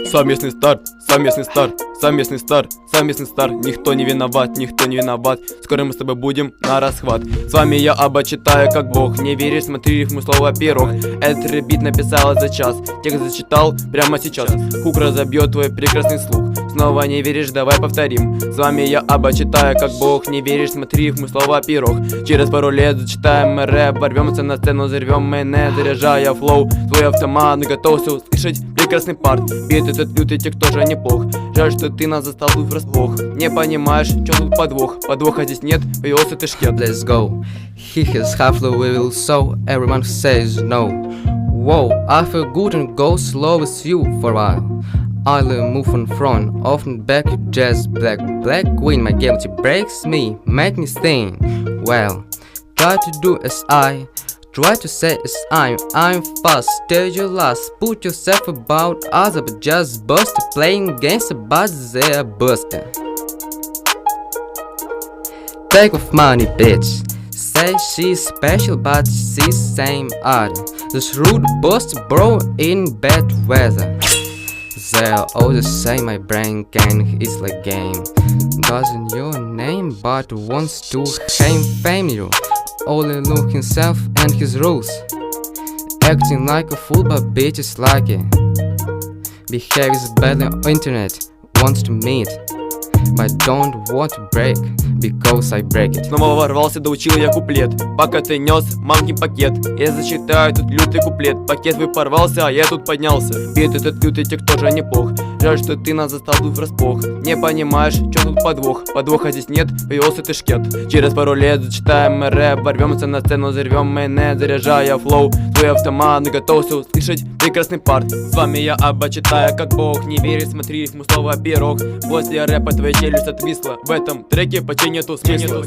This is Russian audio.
Совместный старт, совместный старт, совместный старт, совместный старт. Никто не виноват, никто не виноват. Скоро мы с тобой будем на расхват. С вами я Аба, читаю как бог. Не веришь, смотри рифму слова пирог. Этот ребит написала за час. Текст зачитал прямо сейчас. Хук разобьет твой прекрасный слух. Снова не веришь, давай повторим. С вами я Аба, читаю как бог. Не веришь, смотри рифму слова пирог. Через пару лет зачитаем мы рэп. Ворвемся на сцену, взорвем майонез, заряжая флоу. Твой автомат готовься услышать прекрасный парт. Бит этот лютый, тек тоже неплох. Жаль, что ты нас застал тут врасплох. Не понимаешь, что тут подвох. Подвоха здесь нет, появился ты шкет. Let's go. He has half the will, so everyone says no. Whoa, I feel good and go slow with you for a while. I'll move on front, often back, just black queen. My guilty breaks me, make me sing. Well, try to do as I try to say as I'm fast, tell you last. Put yourself about other, but just bust. Playing games about their buster. Take off money, bitch. Say she's special, but she's same art. This rude bust bro in bad weather. They're all the same, my brain can is like game. Doesn't your name, but wants to fame you. Only look himself and his rules. Acting like a fool, but bitches like it. Behaves badly on internet, wants to meet, but don't want to break, because I break it. Снова ворвался, доучил я куплет. Пока ты нес мамкин пакет, я зачитаю тут лютый куплет. Пакет вы порвался, а я тут поднялся. Бит этот лютый, тек тоже неплох. Жаль, что ты нас застал тут врасплох. Не понимаешь, что тут подвох. Подвоха здесь нет, появился ты шкет. Через пару лет зачитаем мы рэп. Ворвемся на сцену, взорвем майонез, заряжая флоу. Твой автомат готовься услышать прекрасный парт. С вами я Аба, читаю как бог. Не веришь, смотри рифму слова пирог. После рэпа твоя челюсть отвисла. В этом треке почти нету смысла.